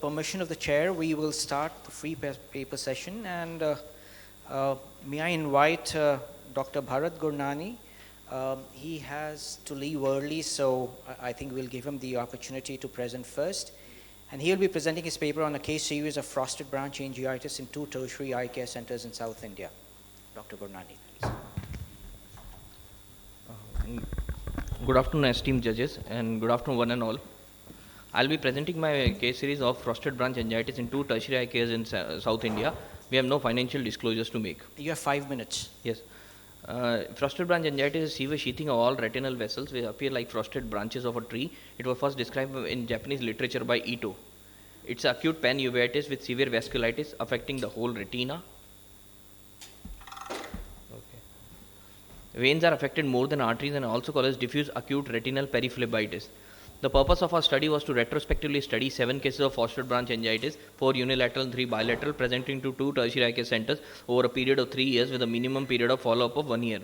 Permission of the chair, we will start the free paper session, and may I invite Dr. Bharat Gurnani. He has to leave early, so I think we'll give him the opportunity to present first. And he'll be presenting his paper on a case series of frosted branch angiitis in 2 tertiary eye care centers in South India. Dr. Gurnani, please. Good afternoon, esteemed judges, and good afternoon, one and all. I'll be presenting my case series of frosted branch angiitis in 2 tertiary eye cares in South India. We have no financial disclosures to make. You have 5 minutes. Yes. Frosted branch angiitis is severe sheathing of all retinal vessels which appear like frosted branches of a tree. It was first described in Japanese literature by Ito. It's acute panuveitis with severe vasculitis affecting the whole retina. Veins are affected more than arteries and also causes diffuse acute retinal periphlebitis. The purpose of our study was to retrospectively study 7 cases of frosted branch angiitis, 4 unilateral and 3 bilateral, presenting to 2 tertiary eye care centers over a period of 3 years with a minimum period of follow-up of 1 year.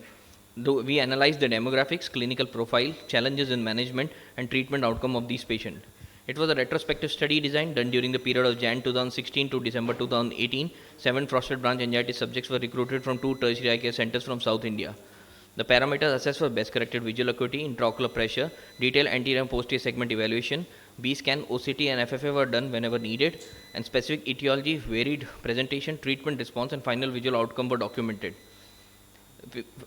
We analyzed the demographics, clinical profile, challenges in management and treatment outcome of these patients. It was a retrospective study design done during the period of Jan 2016 to December 2018. 7 frosted branch angiitis subjects were recruited from 2 tertiary eye care centers from South India. The parameters assessed were best corrected visual acuity, intraocular pressure, detailed anterior and posterior segment evaluation, B-scan, OCT and FFA were done whenever needed, and specific etiology, varied presentation, treatment response and final visual outcome were documented.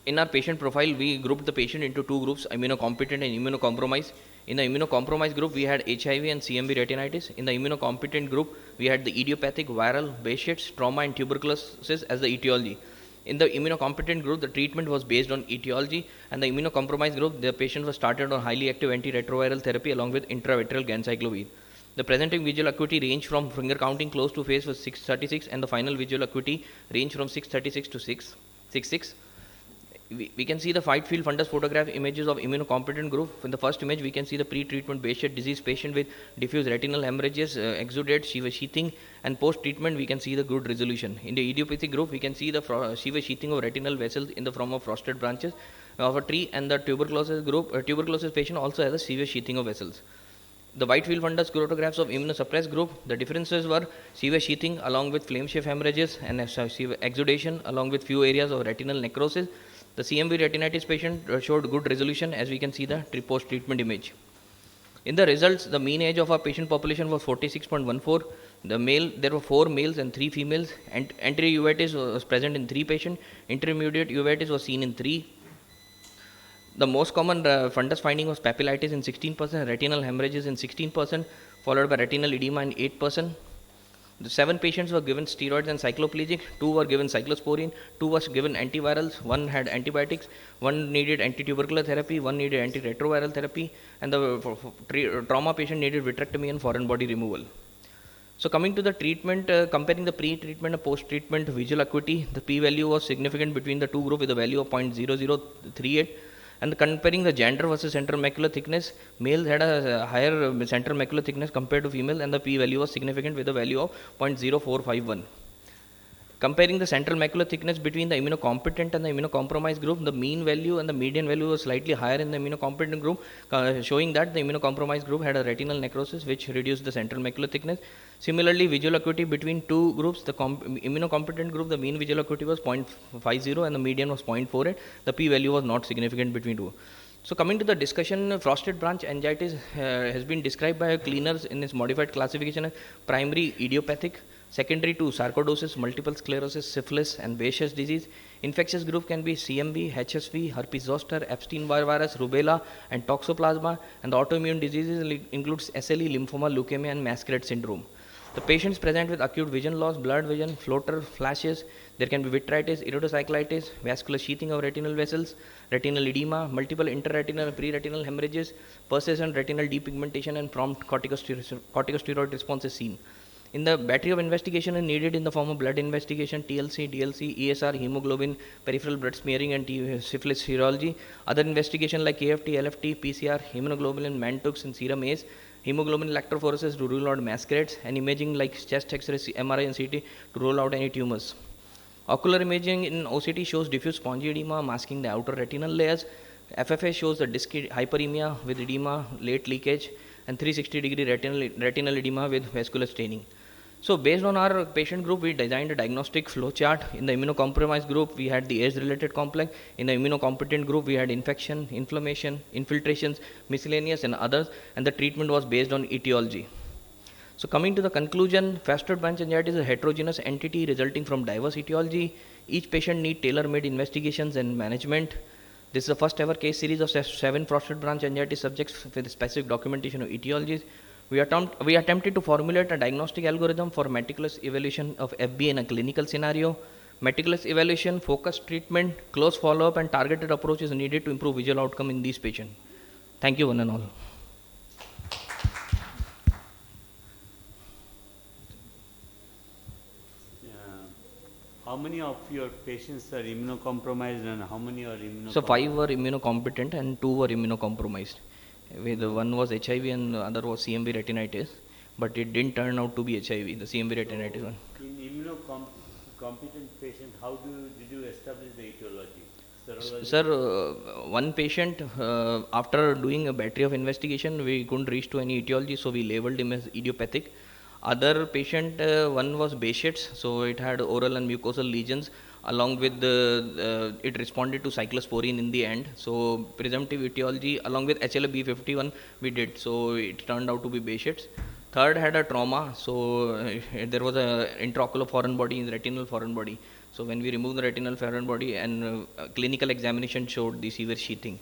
In our patient profile, we grouped the patient into 2 groups, immunocompetent and immunocompromised. In the immunocompromised group, we had HIV and CMV retinitis. In the immunocompetent group, we had the idiopathic, viral, Behçet's, trauma and tuberculosis as the etiology. In the immunocompetent group, the treatment was based on etiology, and the immunocompromised group, the patient was started on highly active antiretroviral therapy along with intravitreal ganciclovir. The presenting visual acuity range from finger counting close to face was 636, and the final visual acuity range from 636 to 666. We can see the wide field fundus photograph images of immunocompetent group. In the first image, we can see the pre-treatment Behçet disease patient with diffuse retinal hemorrhages, exudate, severe sheathing, and post-treatment we can see the good resolution. In the idiopathic group, we can see the severe sheathing of retinal vessels in the form of frosted branches of a tree, and the tuberculosis group, tuberculosis patient also has a severe sheathing of vessels. The white field fundus photographs of immunosuppressed group, the differences were severe sheathing along with flame shift hemorrhages and severe exudation along with few areas of retinal necrosis. The CMV retinitis patient showed good resolution as we can see the post-treatment image. In the results, the mean age of our patient population was 46.14. There were 4 males and 3 females. Anterior uveitis was present in 3 patients. Intermediate uveitis was seen in 3. The most common fundus finding was papillitis in 16%, retinal hemorrhages in 16%, followed by retinal edema in 8%. The 7 patients were given steroids and cycloplegic, 2 were given cyclosporine, 2 was given antivirals, 1 had antibiotics, 1 needed antitubercular therapy, 1 needed antiretroviral therapy, and the trauma patient needed vitrectomy and foreign body removal. So coming to the treatment, comparing the pre-treatment and post-treatment visual acuity, the p-value was significant between the 2 groups with a value of 0.0038. And comparing the gender versus central macular thickness, males had a higher central macular thickness compared to female, and the p-value was significant with a value of 0.0451. Comparing the central macular thickness between the immunocompetent and the immunocompromised group, the mean value and the median value was slightly higher in the immunocompetent group, showing that the immunocompromised group had a retinal necrosis which reduced the central macular thickness. Similarly, visual acuity between 2 groups, the immunocompetent group, the mean visual acuity was 0.50 and the median was 0.48. The p-value was not significant between 2. So coming to the discussion, frosted branch angiitis has been described by cleaners in its modified classification as primary idiopathic, secondary to sarcoidosis, multiple sclerosis, syphilis and Behçet's disease. Infectious group can be CMV, HSV, herpes zoster, Epstein-Barr virus, rubella and toxoplasma, and the autoimmune diseases includes SLE, lymphoma, leukemia and masquerade syndrome. The patients present with acute vision loss, blurred vision, floater, flashes. There can be vitritis, iridocyclitis, vascular sheathing of retinal vessels, retinal edema, multiple interretinal and preretinal hemorrhages, persistent retinal depigmentation and prompt corticosteroid response is seen. In the battery of investigation is needed in the form of blood investigation, TLC, DLC, ESR, hemoglobin, peripheral blood smearing and syphilis serology. Other investigation like AFT, LFT, PCR, hemoglobin, Mantoux and serum ACE, hemoglobin electrophoresis to rule out masquerades, and imaging like chest X-ray, MRI and CT to rule out any tumors. Ocular imaging in OCT shows diffuse spongy edema masking the outer retinal layers. FFA shows the disc hyperemia with edema, late leakage, and 360-degree retinal edema with vascular staining. So based on our patient group, we designed a diagnostic flow chart. In the immunocompromised group, we had the age-related complex. In the immunocompetent group, we had infection, inflammation, infiltrations, miscellaneous and others, and the treatment was based on etiology. So coming to the conclusion, fasted branch angiitis is a heterogeneous entity resulting from diverse etiology. Each patient needs tailor-made investigations and management. This is the first ever case series of 7 fasted branch angiitis subjects with specific documentation of etiologies. We attempted to formulate a diagnostic algorithm for meticulous evaluation of FB in a clinical scenario. Meticulous evaluation, focused treatment, close follow-up and targeted approach is needed to improve visual outcome in these patients. Thank you one and all. How many of your patients are immunocompromised and how many are immunocompromised? So 5 were immunocompetent and 2 were immunocompromised. With one was HIV and the other was CMV retinitis, but it didn't turn out to be HIV, the CMV retinitis one. In immunocompetent patient, how did you establish the etiology? Serology? Sir, one patient, after doing a battery of investigation, we couldn't reach to any etiology, so we labeled him as idiopathic. Other patient, one was Behçet's, so it had oral and mucosal lesions. Along with it responded to cyclosporine in the end. So presumptive etiology along with HLA-B51 we did. So it turned out to be Behçet's. Third had a trauma. So there was a intraocular foreign body in retinal foreign body. So when we removed the retinal foreign body and clinical examination showed the severe sheathing.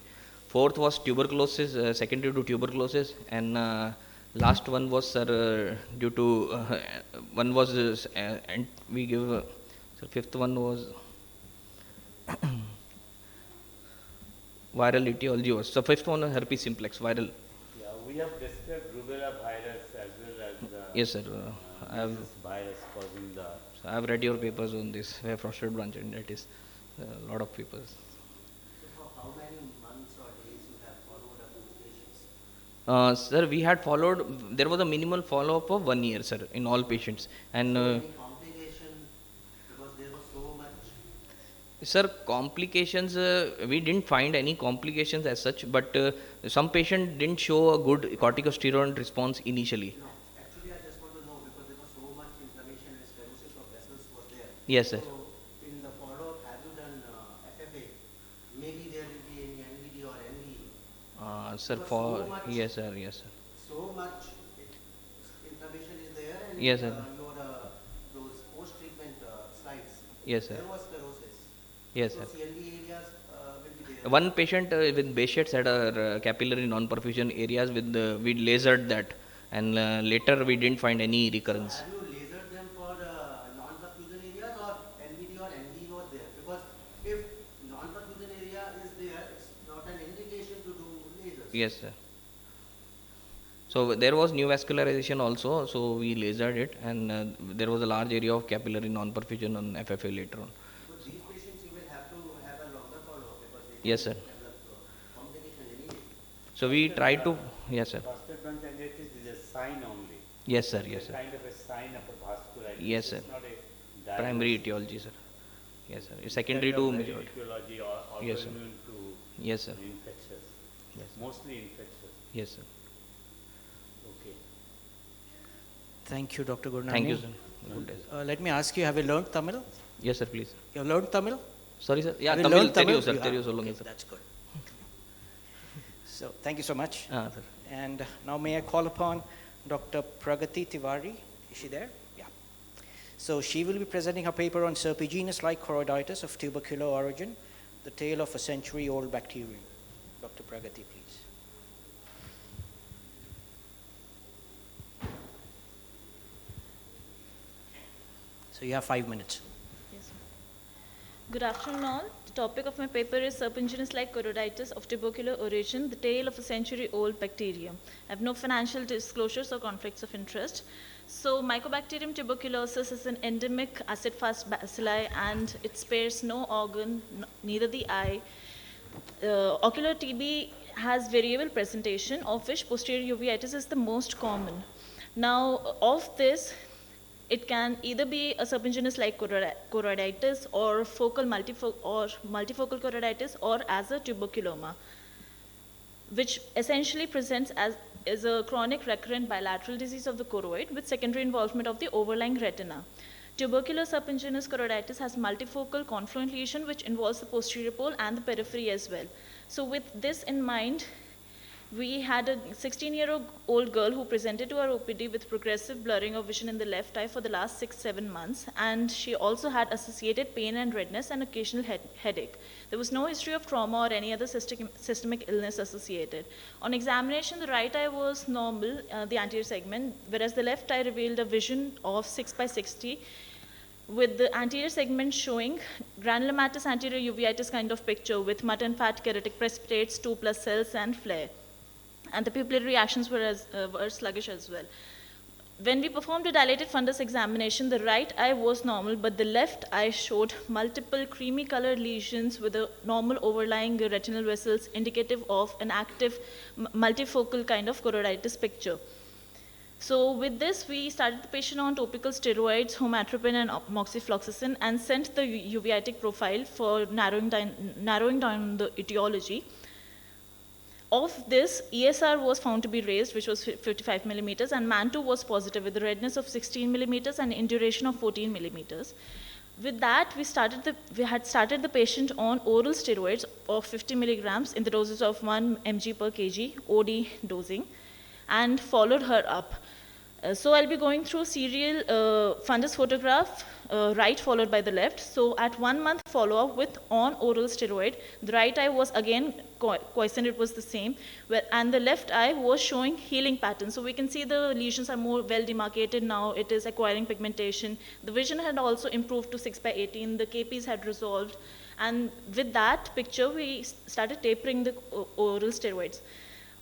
Fourth was tuberculosis, secondary to tuberculosis, and last one was due to one was and we give. So fifth one was viral etiology was. So fifth one was herpes simplex, viral. Yeah, we have described rubella virus as well as the Yes, sir. I have virus causing the. So I have read your papers on this. Frosted branch, and that is a lot of papers. So for how many months or days you have followed up with patients? Sir, we had followed. There was a minimal follow-up of 1 year, sir, in all patients, and. Any complication because there was so much. Sir, complications, we didn't find any complications as such, but some patient didn't show a good corticosteroid response initially. No, actually I just want to know because there was so much inflammation and sclerosis of vessels was there. Yes, sir. So in the follow-up, have you done FFA? Maybe there will be any NVD or NV. Sir, Because for so much- yes, sir, yes, sir. So much inflammation is there and Yes, sir. your those post-treatment slides. Yes, sir. There was sclerosis. Yes, So sir. CLV areas will be there. One patient with Behçet's had a capillary non-perfusion areas with we lasered that, and later we didn't find any recurrence. Have you lasered them for non-perfusion areas or NVD or ND was there? Because if non-perfusion area is there, it's not an indication to do lasers. Yes, sir. So there was new vascularization also, so we lasered it, and there was a large area of capillary non-perfusion on FFA later on. But these patients you will have to have a longer follow-up because they Yes, sir. develop complication anyway. So we tried to, yes, sir. Prostate branch angiitis is a sign only. Yes, sir. It's Yes, a sir. kind of a sign of a vasculitis. Yes, sir. It's not a Primary diagnosis. etiology, sir. Yes, sir. It's secondary Kind to of majority. etiology or Yes, sir. autoimmune to Yes, sir. infectious. Yes, sir. Mostly infectious. Yes, sir. Okay. Thank you, Dr. Gurnani. Thank you, sir. Good day, sir. Let me ask you, have you learned Tamil? Yes, sir, please. You have learned Tamil? Sorry, sir. Yeah, Have you Tamil, learned Tamil? Theriyu, sir. You Theriyu have. solunga, Okay, sir. that's good. So, thank you so much. Sir. And now may I call upon Dr. Pragati Tiwari. Is she there? Yeah. So she will be presenting her paper on serpiginous-like choroiditis of tubercular origin, the tale of a century-old bacterium. Dr. Pragati, please. So you have 5 minutes. Yes. Good afternoon all. The topic of my paper is serpiginous-like choroiditis of tubercular origin, the tale of a century-old bacterium. I have no financial disclosures or conflicts of interest. So Mycobacterium tuberculosis is an endemic acid-fast bacilli and it spares no organ, neither the eye. Ocular TB has variable presentation, of which posterior uveitis is the most common. Now, of this, it can either be a serpiginous-like choroiditis or multifocal choroiditis or as a tuberculoma, which essentially presents as is a chronic recurrent bilateral disease of the choroid with secondary involvement of the overlying retina. Tubercular serpiginous choroiditis has multifocal confluent lesion which involves the posterior pole and the periphery as well. So with this in mind, we had a 16-year-old girl who presented to our OPD with progressive blurring of vision in the left eye for the last 6-7 months, and she also had associated pain and redness and occasional headache. There was no history of trauma or any other systemic illness associated. On examination, the right eye was normal, the anterior segment, whereas the left eye revealed a vision of 6/60, with the anterior segment showing granulomatous anterior uveitis kind of picture with mud and fat keratic precipitates, 2+ cells and flare. And the pupillary reactions were sluggish as well. When we performed a dilated fundus examination, the right eye was normal, but the left eye showed multiple creamy colored lesions with a normal overlying retinal vessels indicative of an active multifocal kind of choroiditis picture. So with this, we started the patient on topical steroids, homatropin and moxifloxacin, and sent the uveitic profile for narrowing down the etiology. Of this, ESR was found to be raised, which was 55 millimeters, and MAN2 was positive with a redness of 16 millimeters and induration of 14 millimeters. With that, we had started the patient on oral steroids of 50 milligrams in the doses of 1 mg per kg OD dosing, and followed her up. So I'll be going through serial fundus photograph, right followed by the left. So at 1 month follow-up with on oral steroid, the right eye was again quiescent, it was the same, and the left eye was showing healing pattern. So we can see the lesions are more well demarcated now, it is acquiring pigmentation. The vision had also improved to 6/18, the KPs had resolved, and with that picture we started tapering the oral steroids.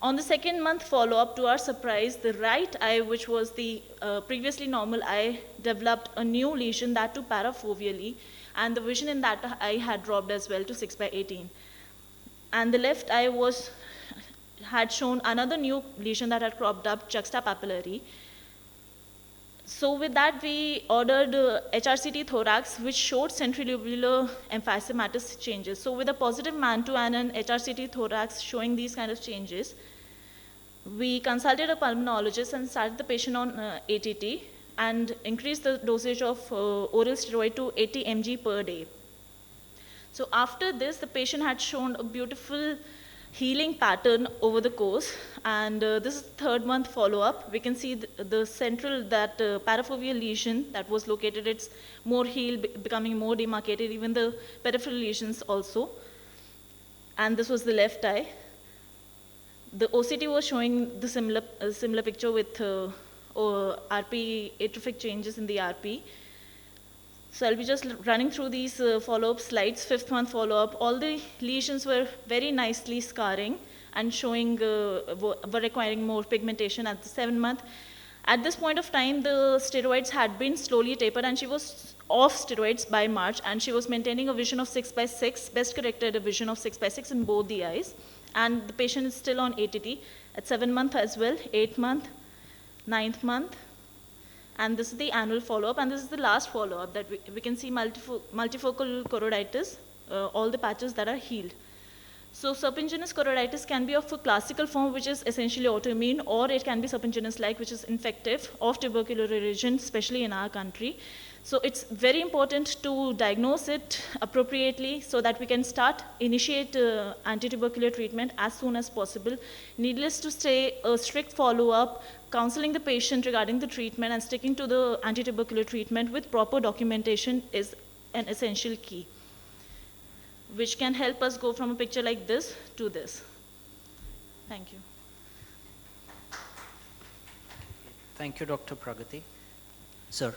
On the 2nd month follow-up, to our surprise, the right eye, which was the previously normal eye, developed a new lesion, that too parafoveally, and the vision in that eye had dropped as well to 6/18. And the left eye had shown another new lesion that had cropped up, juxtapapillary. So with that, we ordered HRCT thorax, which showed centrilobular emphysematous changes. So with a positive MAN2 and an HRCT thorax showing these kind of changes, we consulted a pulmonologist and started the patient on ATT and increased the dosage of oral steroid to 80 mg per day. So after this, the patient had shown a beautiful healing pattern over the course, and this is 3rd month follow-up. We can see the central, that parafoveal lesion that was located, it's more healed, becoming more demarcated, even the peripheral lesions also. And this was the left eye. The OCT was showing the similar picture with RP, atrophic changes in the RP. So I'll be just running through these follow-up slides. 5th month follow-up, all the lesions were very nicely scarring and showing, were requiring more pigmentation at the 7th month. At this point of time, the steroids had been slowly tapered, and she was off steroids by March, and she was maintaining a vision of 6/6, best corrected a vision of 6/6 in both the eyes. And the patient is still on ATT at 7th month as well, 8th month, 9th month. And this is the annual follow-up, and this is the last follow-up that we can see multifocal choroiditis, all the patches that are healed. So serpiginous choroiditis can be of a classical form, which is essentially autoimmune, or it can be serpiginous-like, which is infective of tubercular origin, especially in our country. So it's very important to diagnose it appropriately so that we can initiate anti-tubercular treatment as soon as possible. Needless to say, a strict follow-up, counseling the patient regarding the treatment and sticking to the anti-tubercular treatment with proper documentation is an essential key, which can help us go from a picture like this to this. Thank you. Thank you, Dr. Pragati. Sir.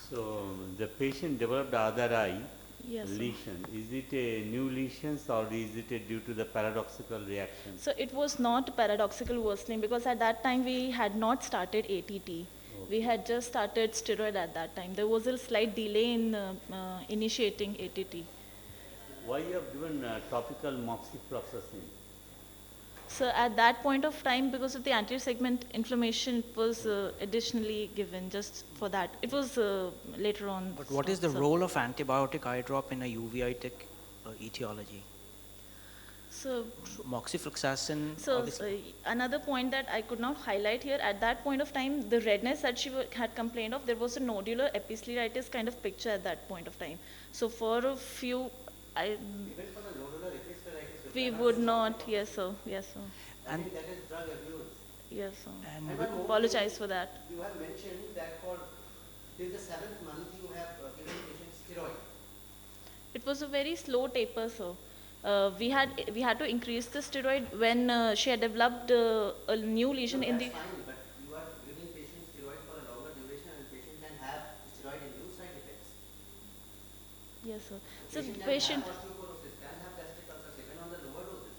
So the patient developed other eye Yes, sir. lesion. Is it a new lesion or is it due to the paradoxical reaction? So it was not paradoxical worsening, because at that time we had not started ATT. We had just started steroid at that time. There was a slight delay in initiating ATT. Why you have given topical moxifloxacin? So at that point of time, because of the anterior segment inflammation, it was additionally given just for that. It was later on. But what is the role of antibiotic eye drop in a uveitic etiology? So, Moxifloxacin, so obviously. another point that I could not highlight here, at that point of time, the redness that she had complained of, there was a nodular episcleritis kind of picture at that point of time. So for a few, Even for the nodular episcleritis, we would not, yes sir, yes sir, I And- think that is drug abuse. yes sir. And And one more Apologize thing, for that. You have mentioned that for till the 7th month you have given patient steroid. It was a very slow taper, sir. We had to increase the steroid when she had developed a new lesion No, in that's the. fine, but you are giving patient steroid for a longer duration and patient can have steroid-induced side effects. Yes sir. So the Can patient. have osteoporosis, can have gastric ulcers even on the lower doses.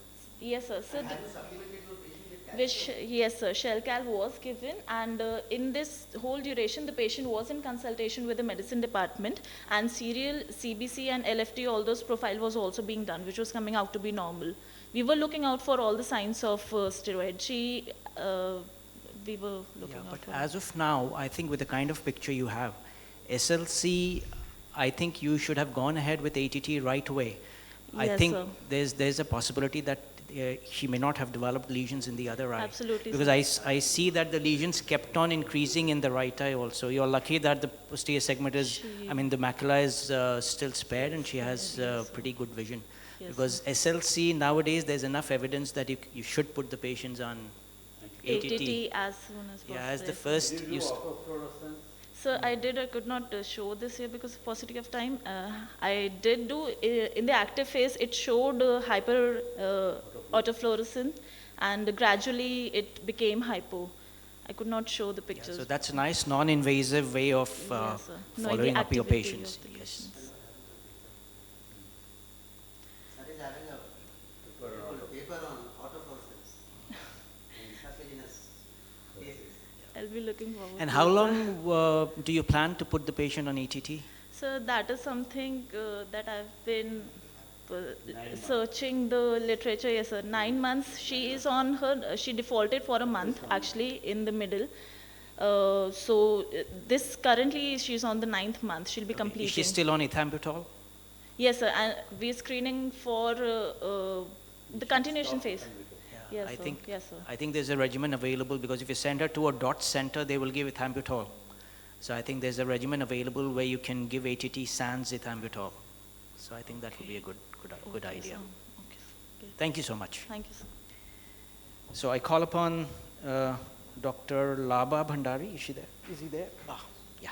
Yes sir. So And the, have you supplemented your patient with calcium? which, yes sir, Shellcal was given, and in this whole duration the patient was in consultation with the medicine department, and serial CBC and LFT, all those profile was also being done, which was coming out to be normal. We were looking out for all the signs of steroid. We were looking Yeah, out but for as of now, I think with the kind of picture you have, SLC, I think you should have gone ahead with ATT right away. I Yes, think sir. there's a possibility that she may not have developed lesions in the other eye. Absolutely, Because sir. I see that the lesions kept on increasing in the right eye also. You're lucky that the posterior segment is, I mean, the macula is still spared and she has pretty good vision. Yes, Because SLC nowadays, there's enough evidence that you should put the patients on ATT as soon as possible. Yeah, as the yes, sir. first, Did you you do s- autofluorescence? So I could not show this here because of paucity of time. I did do, in the active phase, it showed hyper autofluorescent, and gradually it became hypo. I could not show the yeah, pictures. so that's a nice non-invasive way of Yes, sir. Knowing the following up your activity patients. of the Yes. lesions. That is having a paper on autofluorescence in sarcoidosis cases. I'll be looking forward. And to how it, sir. long do you plan to put the patient on ATT? So that is something that I've been uh, 9 months. searching the literature. Yes, sir. 9 months. She is on her. She defaulted for a month actually in the middle. This currently she's on the 9th month. She'll be completing. Is she still on ethambutol? Yes, sir. And we're screening for the continuation phase. Yeah, Yes, sir. Yes, sir. I think there's a regimen available because if you send her to a DOT center, they will give ethambutol. So I think there's a regimen available where you can give ATT sans ethambutol. So I think that would be a good Okay, idea. sir. Okay, sir. Okay. Thank you so much. Thank you, sir. So I call upon Dr. Laba Bhandari. Is she there? Is he there? Ah, yeah.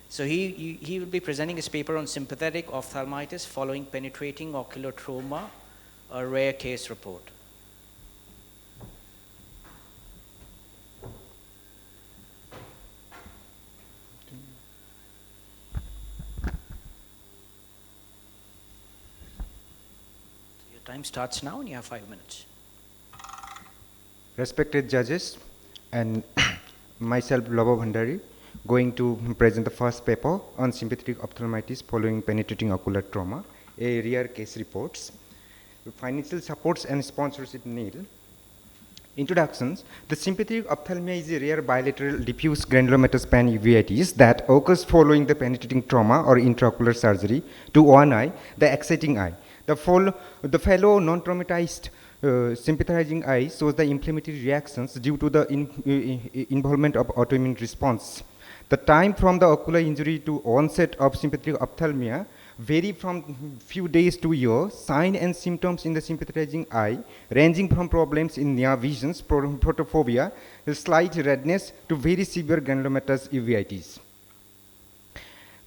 So he will be presenting his paper on sympathetic ophthalmitis following penetrating ocular trauma, a rare case report. Your time starts now and you have 5 minutes. Respected judges and myself, Laba Bhandari, going to present the first paper on sympathetic ophthalmitis following penetrating ocular trauma, a rare case reports. Financial supports and sponsorship nil. Introductions. The sympathetic ophthalmia is a rare bilateral diffuse granulomatous panuveitis that occurs following the penetrating trauma or intraocular surgery to one eye, the exciting eye. The fellow non-traumatized sympathizing eye shows the inflammatory reactions due to the involvement of autoimmune response. The time from the ocular injury to onset of sympathetic ophthalmia vary from few days to years. Sign and symptoms in the sympathizing eye ranging from problems in near visions, photophobia, slight redness to very severe granulomatous uveitis.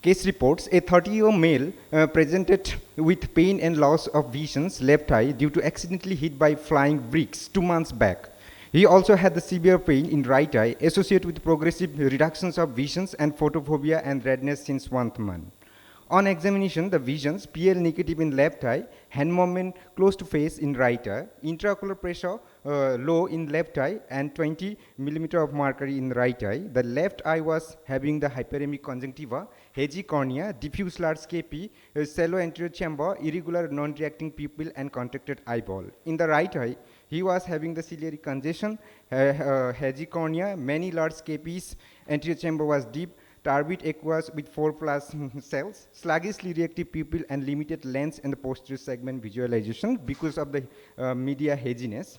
Case reports, a 30-year male presented with pain and loss of visions left eye due to accidentally hit by flying bricks 2 months back. He also had the severe pain in right eye associated with progressive reductions of visions and photophobia and redness since 1 month. On examination, the visions, PL negative in left eye, hand movement close to face in right eye, intraocular pressure low in left eye, and 20 millimeter of mercury in right eye. The left eye was having the hyperemic conjunctiva, hazy cornea, diffuse large scapi, shallow anterior chamber, irregular non-reacting pupil, and contracted eyeball. In the right eye, he was having the ciliary congestion, hazy cornea, many large scapes, anterior chamber was deep, turbid aqueous with 4 plus cells, sluggishly reactive pupil, and limited lens in the posterior segment visualization because of the media haziness.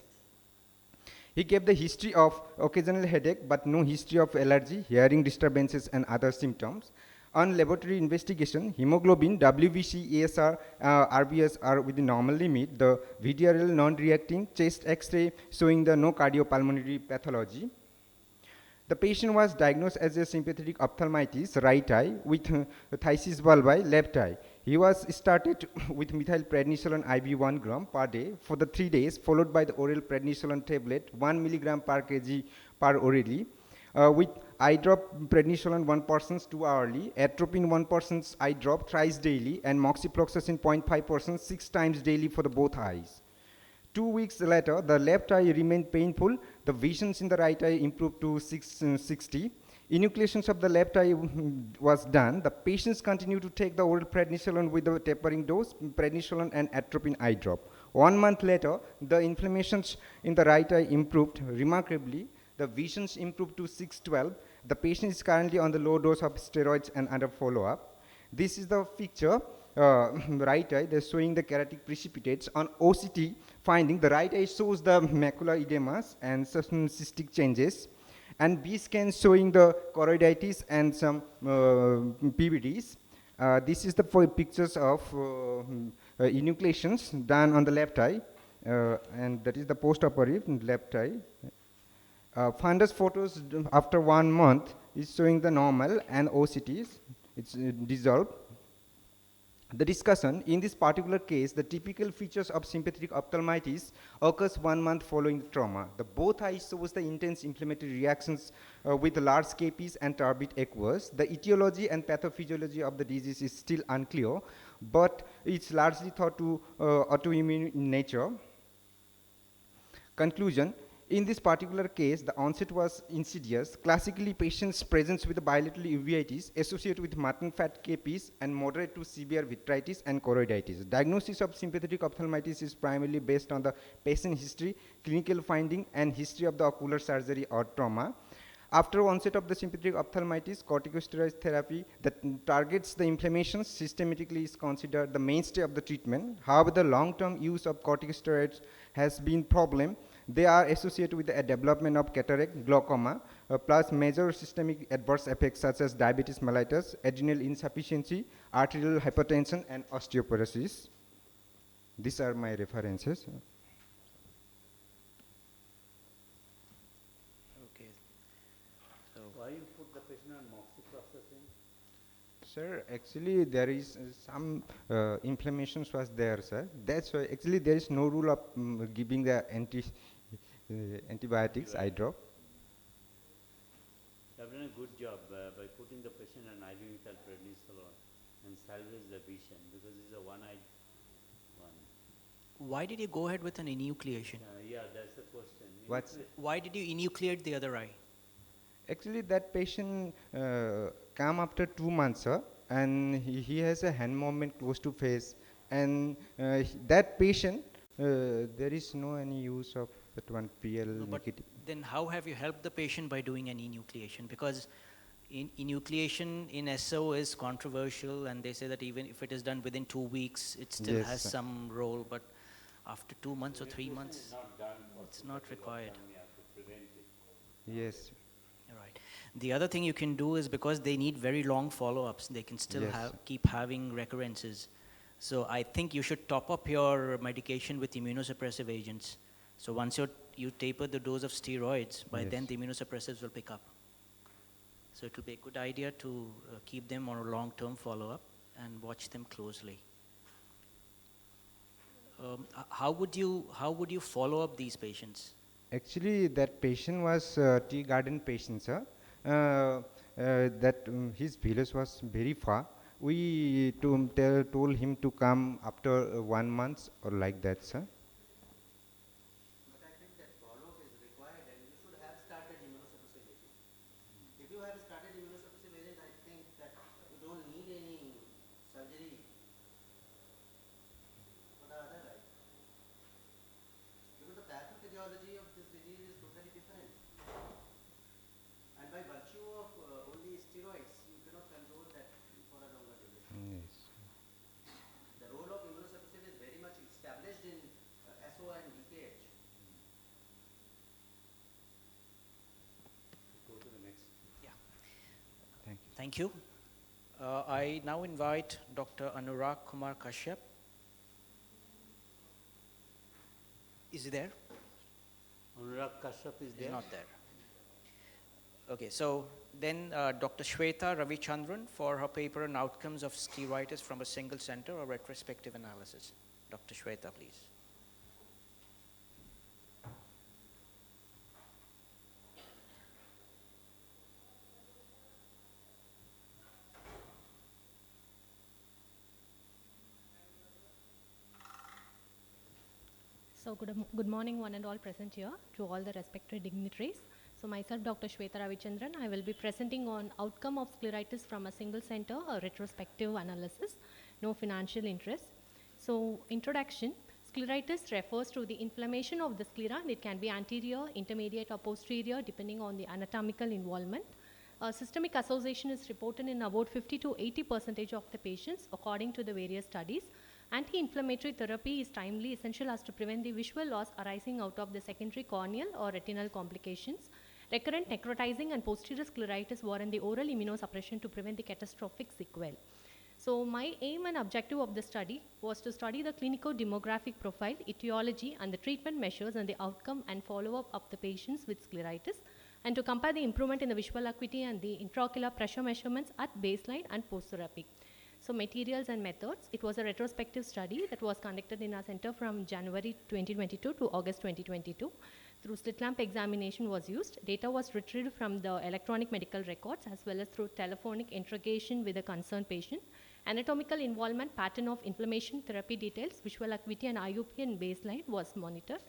He gave the history of occasional headache but no history of allergy, hearing disturbances, and other symptoms. On laboratory investigation, hemoglobin, WBC, ESR, RBS are within normal limit. The VDRL non-reacting, chest X-ray showing the no cardiopulmonary pathology. The patient was diagnosed as a sympathetic ophthalmitis, right eye, with phthisis bulbi, left eye. He was started with methylprednisolone IV 1 gram per day for the 3 days, followed by the oral prednisolone tablet 1 milligram per kg per orally, with eye drop prednisolone 1% 2 hourly, atropine 1% eye drop thrice daily, and moxifloxacin 0.5% 6 times daily for the both eyes. 2 weeks later, the left eye remained painful. The visions in the right eye improved to 660. Enucleations of the left eye was done. The patients continued to take the oral prednisolone with the tapering dose, prednisolone and atropine eye drop. 1 month later, the inflammations in the right eye improved remarkably. The visions improved to 612. The patient is currently on the low dose of steroids and under follow-up. This is the picture. Right eye, they're showing the keratic precipitates. On OCT finding, the right eye shows the macular edemas and certain cystic changes, and B scan showing the choroiditis and some PVDs. This is the pictures of enucleations done on the left eye, and that is the post-operative left eye. Fundus photos after 1 month is showing the normal, and OCTs, it's dissolved. The discussion, in this particular case, the typical features of sympathetic ophthalmitis occurs 1 month following the trauma. The both eyes shows the intense inflammatory reactions with large capes and turbid aqueous. The etiology and pathophysiology of the disease is still unclear, but it's largely thought to autoimmune in nature. Conclusion, in this particular case, the onset was insidious. Classically, patients present with bilateral uveitis associated with mutton fat capes and moderate to severe vitritis and choroiditis. Diagnosis of sympathetic ophthalmitis is primarily based on the patient history, clinical finding, and history of the ocular surgery or trauma. After onset of the sympathetic ophthalmitis, corticosteroid therapy that targets the inflammation systematically is considered the mainstay of the treatment. However, the long-term use of corticosteroids has been problem. They are associated with the development of cataract, glaucoma, plus major systemic adverse effects such as diabetes mellitus, adrenal insufficiency, arterial hypertension, and osteoporosis. These are my references. Okay. So, Why you put the patient on moxifloxacin? Sir, actually there is some inflammations was there, sir. That's why actually there is no rule of giving the antibiotics, eye drop. You have done a good job by putting the patient on IV methylprednisolone and salvage the vision, because it's a one-eyed one. why did you go ahead with an enucleation? Yeah, that's the question. What's Why did you enucleate the other eye? actually that patient came after 2 months, sir, and he has a hand movement close to face, and that patient there is no any use of that one PL No, but negative. then how have you helped the patient by doing an enucleation? Because enucleation in SO is controversial, and they say that even if it is done within 2 weeks, it still Yes, has sir. some role, but after 2 months or 3 months, It's not done for it's not required. We have to prevent it. Yes. Right. The other thing you can do is, because they need very long follow-ups, they can still Yes. keep having recurrences. So I think you should top up your medication with immunosuppressive agents. So once you taper the dose of steroids, by Yes. then the immunosuppressives will pick up. So it will be a good idea to keep them on a long-term follow-up and watch them closely. How would you follow up these patients? Actually, that patient was tea garden patient, sir. That his village was very far. We told him to come after 1 month or like that, sir. But I think that follow-up is required, and you should have started immunosuppressive agent. If you have started immunosuppressive agent, I think that you don't need any surgery for the other eye. Because the pathophysiology of this disease is totally different. And by virtue of only steroids, you Thank you. I now invite Dr. Anurag Kumar Kashyap. Is he there? Anurag Kashyap is He's there? not there. Okay, so then Dr. Shweta Ravichandran for her paper on outcomes of scleritis from a single center or retrospective analysis. Dr. Shweta, please. So good morning one and all present here to all the respected dignitaries. So myself Dr. Shweta Ravichandran, I will be presenting on outcome of scleritis from a single center, a retrospective analysis, no financial interest. So introduction, scleritis refers to the inflammation of the sclera. It can be anterior, intermediate or posterior depending on the anatomical involvement. Systemic association is reported in about 50 to 80% of the patients according to the various studies. Anti-inflammatory therapy is timely essential as to prevent the visual loss arising out of the secondary corneal or retinal complications. Recurrent necrotizing and posterior scleritis warrant the oral immunosuppression to prevent the catastrophic sequelae. So my aim and objective of the study was to study the clinico-demographic profile, etiology and the treatment measures and the outcome and follow-up of the patients with scleritis, and to compare the improvement in the visual acuity and the intraocular pressure measurements at baseline and post-therapy. So materials and methods, it was a retrospective study that was conducted in our center from January 2022 to August 2022. Through slit lamp examination was used. Data was retrieved from the electronic medical records as well as through telephonic interrogation with the concerned patient. Anatomical involvement, pattern of inflammation, therapy details, visual acuity and IOP and baseline was monitored.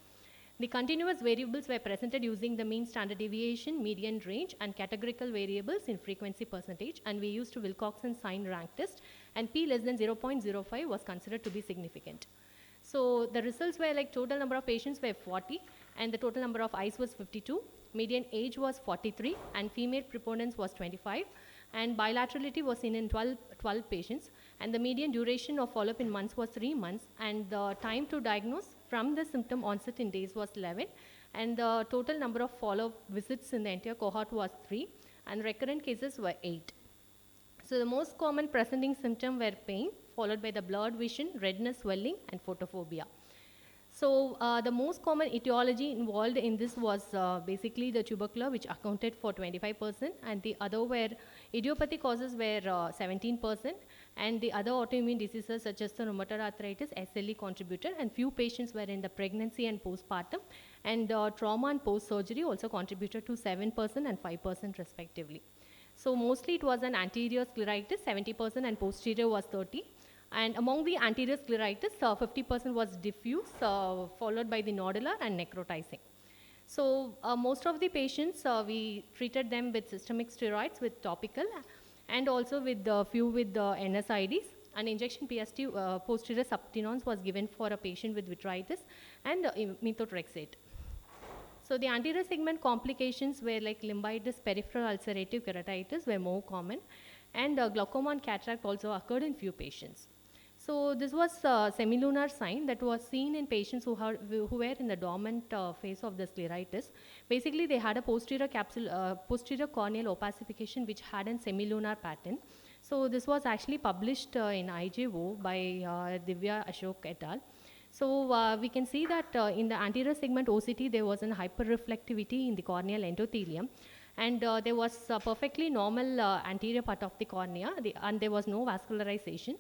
The continuous variables were presented using the mean standard deviation, median range and categorical variables in frequency percentage, and we used Wilcoxon sign rank test, and p less than 0.05 was considered to be significant. So the results were like total number of patients were 40 and the total number of eyes was 52, median age was 43 and female preponderance was 25, and bilaterality was seen in 12 patients, and the median duration of follow-up in months was 3 months, and the time to diagnose from the symptom onset in days was 11, and the total number of follow-up visits in the entire cohort was 3, and recurrent cases were 8. So the most common presenting symptom were pain, followed by the blurred vision, redness, swelling, and photophobia. So the most common etiology involved in this was basically the tubercular, which accounted for 25%, and the other were idiopathic causes were 17%, and the other autoimmune diseases such as the rheumatoid arthritis, SLE contributed, and few patients were in the pregnancy and postpartum, and trauma and post-surgery also contributed to 7% and 5% respectively. So mostly it was an anterior scleritis, 70%, and posterior was 30%. And among the anterior scleritis, 50% was diffuse, followed by the nodular and necrotizing. So most of the patients, we treated them with systemic steroids with topical, and also with few with the NSAIDs. An injection PST posterior subtenons was given for a patient with vitritis, and methotrexate. So the anterior segment complications were like limbitis, peripheral ulcerative keratitis were more common, and glaucoma and cataract also occurred in few patients. So this was a semilunar sign that was seen in patients who were in the dormant phase of the scleritis. Basically, they had a posterior corneal opacification which had a semilunar pattern. So this was actually published in IJO by Divya Ashok et al. So we can see that in the anterior segment OCT, there was an hyperreflectivity in the corneal endothelium, and there was a perfectly normal anterior part of the cornea, and there was no vascularization.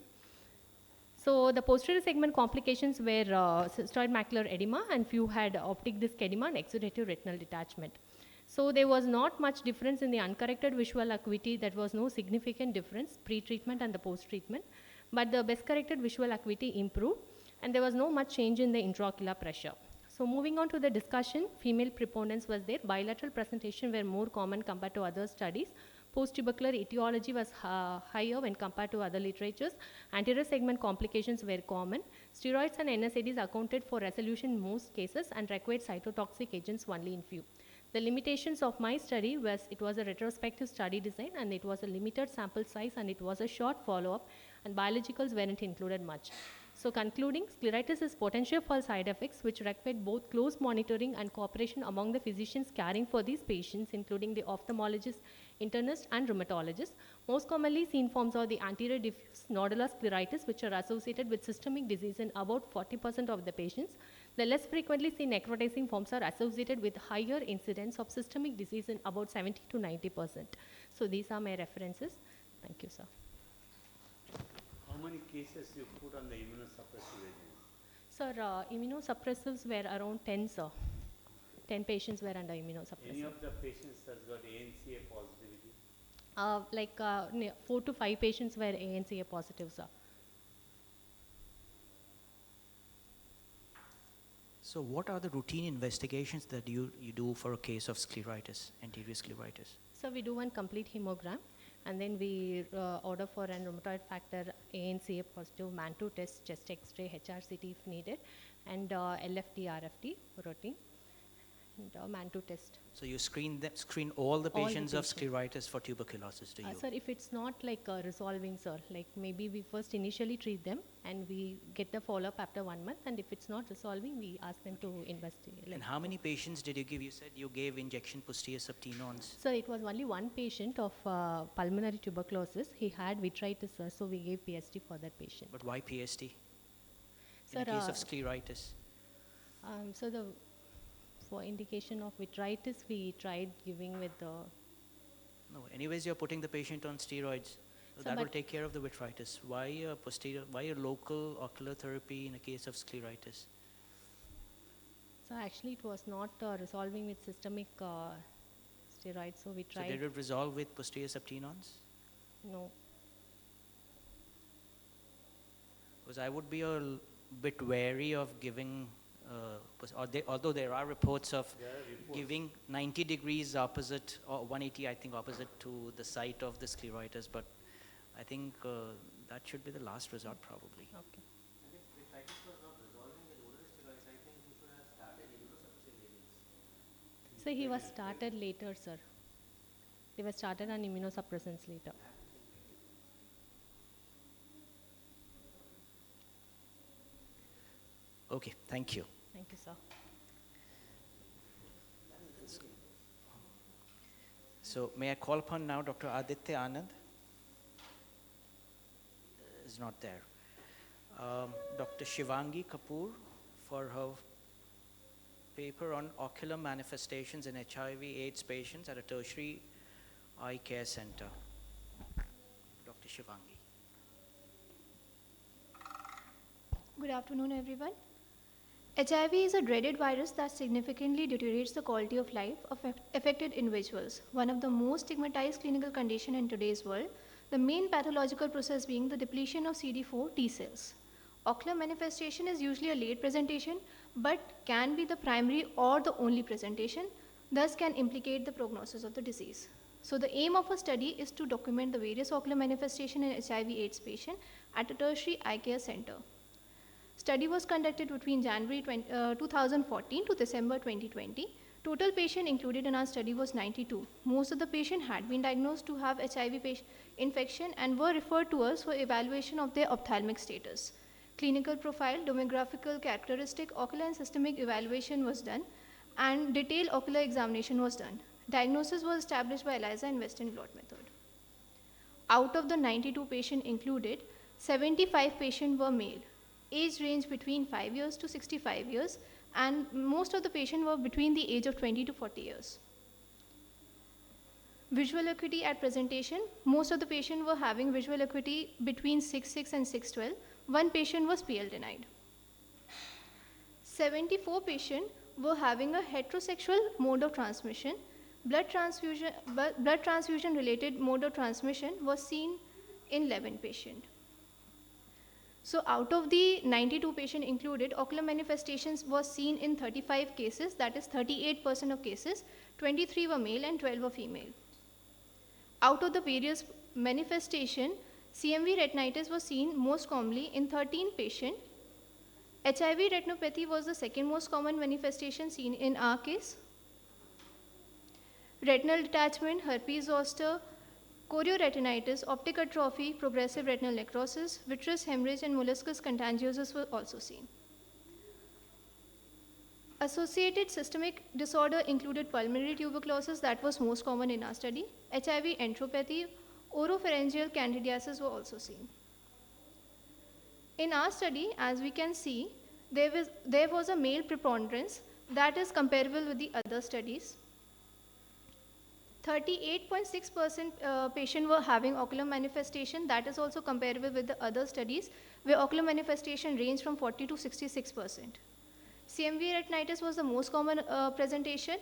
So the posterior segment complications were cystoid macular edema, and few had optic disc edema and exudative retinal detachment. So there was not much difference in the uncorrected visual acuity. There was no significant difference pre-treatment and the post-treatment, but the best corrected visual acuity improved, and there was no much change in the intraocular pressure. So moving on to the discussion, female preponderance was there. Bilateral presentation were more common compared to other studies. Post-tubercular etiology was higher when compared to other literatures. Anterior segment complications were common. Steroids and NSAIDs accounted for resolution in most cases and required cytotoxic agents only in few. The limitations of my study was it was a retrospective study design, and it was a limited sample size, and it was a short follow-up, and biologicals weren't included much. So concluding, scleritis is potential for side effects which required both close monitoring and cooperation among the physicians caring for these patients, including the ophthalmologist, internists, and rheumatologists. Most commonly seen forms are the anterior diffuse nodular scleritis, which are associated with systemic disease in about 40% of the patients. The less frequently seen necrotizing forms are associated with higher incidence of systemic disease in about 70 to 90%. So these are my references. Thank you, sir. How many cases you put on the immunosuppressive agents? Sir, immunosuppressives were around 10, sir. 10 patients were under immunosuppressive. Any of the patients has got ANCA positivity? 4 to 5 patients were ANCA positive, sir. So what are the routine investigations that you do for a case of scleritis, anterior scleritis? So we do one complete hemogram, and then we order for an rheumatoid factor ANCA positive MAN2 test, chest X-ray, HRCT if needed, and LFT, RFT routine, and MAN2 test. So you screen all the All the patients of patients. scleritis for tuberculosis, do you? Sir, if it's not like resolving, sir, like maybe we first initially treat them and we get the follow-up after 1 month, and if it's not resolving, we ask them to investigate. And how many patients did you give? You said you gave injection posterior subtenons. So it was only one patient of pulmonary tuberculosis. He had vitritis, sir, so we gave PST for that patient. But why PST? Sir, In the case of scleritis? so for indication of vitritis, we tried giving with the. No, anyways, you're putting the patient on steroids. So So that will but- take care of the vitritis. Why a local ocular therapy in a case of scleritis? So actually, it was not resolving with systemic steroids, so we So tried. did it resolve with posterior subtenons? No. Because I would be a bit wary of giving, although there are reports of giving 90 degrees opposite, or 180 I think opposite to the site of the scleritis, but I think that should be the last resort probably. Okay. And if vitritis was not resolving with oral steroids, I think he should have started immunosuppressive agents. So he was started later, sir. They were started on immunosuppressants later. Okay, thank you. Thank you, sir. So may I call upon now Dr. Aditya Anand? Is not there. Dr. Shivangi Kapoor for her paper on ocular manifestations in HIV/AIDS patients at a tertiary eye care center. Dr. Shivangi. Good afternoon, everyone. HIV is a dreaded virus that significantly deteriorates the quality of life of affected individuals. One of the most stigmatized clinical conditions in today's world, the main pathological process being the depletion of CD4 T cells. Ocular manifestation is usually a late presentation, but can be the primary or the only presentation, thus can implicate the prognosis of the disease. So the aim of a study is to document the various ocular manifestations in HIV/AIDS patient at a tertiary eye care center. Study was conducted between January 2014 to December 2020. Total patient included in our study was 92. Most of the patient had been diagnosed to have HIV infection and were referred to us for evaluation of their ophthalmic status. Clinical profile, demographical characteristic, ocular and systemic evaluation was done, and detailed ocular examination was done. Diagnosis was established by ELISA and Western blot method. Out of the 92 patients included, 75 patients were male. Age range between 5 years to 65 years, and most of the patients were between the age of 20 to 40 years. Visual acuity at presentation, most of the patients were having visual acuity between 6.6 and 6.12. One patient was PL denied. 74 patients were having a heterosexual mode of transmission. Blood transfusion related mode of transmission was seen in 11 patients. So out of the 92 patients included, ocular manifestations was seen in 35 cases, that is 38% of cases, 23 were male and 12 were female. Out of the various manifestation, CMV retinitis was seen most commonly in 13 patients. HIV retinopathy was the second most common manifestation seen in our case. Retinal detachment, herpes zoster, chorioretinitis, optic atrophy, progressive retinal necrosis, vitreous hemorrhage, and molluscus contagiosum were also seen. Associated systemic disorder included pulmonary tuberculosis, that was most common in our study. HIV enteropathy, oropharyngeal candidiasis were also seen. In our study, as we can see, there was a male preponderance that is comparable with the other studies. 38.6% patient were having ocular manifestation, that is also comparable with the other studies where ocular manifestation ranged from 40 to 66%. CMV retinitis was the most common presentation.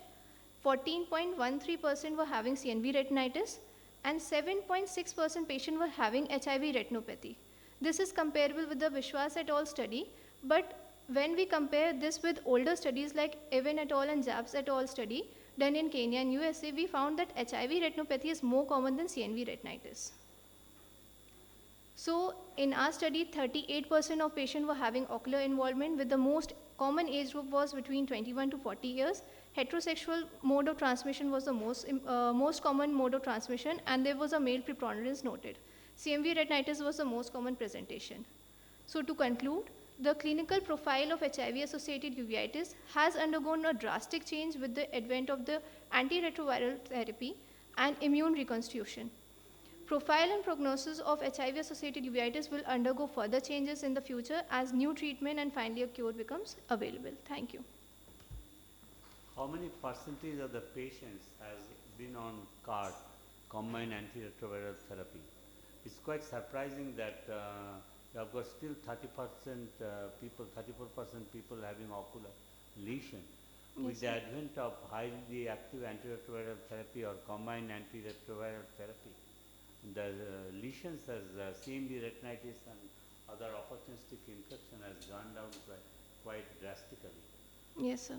14.13% were having CNV retinitis and 7.6% patient were having HIV retinopathy. This is comparable with the Vishwas et al. Study, but when we compare this with older studies like Evan et al. And Jabs et al. Study done in Kenya and USA, we found that HIV retinopathy is more common than CNV retinitis. So in our study, 38% of patients were having ocular involvement, with the most common age group was between 21 to 40 years. Heterosexual mode of transmission was the most common mode of transmission, and there was a male preponderance noted. CMV retinitis was the most common presentation. So to conclude, the clinical profile of HIV-associated uveitis has undergone a drastic change with the advent of the antiretroviral therapy and immune reconstitution. Profile and prognosis of HIV-associated uveitis will undergo further changes in the future as new treatment and finally a cure becomes available. Thank you. How many percentage of the patients has been on CART, combined antiretroviral therapy? It's quite surprising that you have got still 30% people, 34% people having ocular lesion. Yes, With the sir. advent of highly active antiretroviral therapy or combined antiretroviral therapy, the lesions as CMV retinitis and other opportunistic infection has gone down quite drastically. Yes, sir.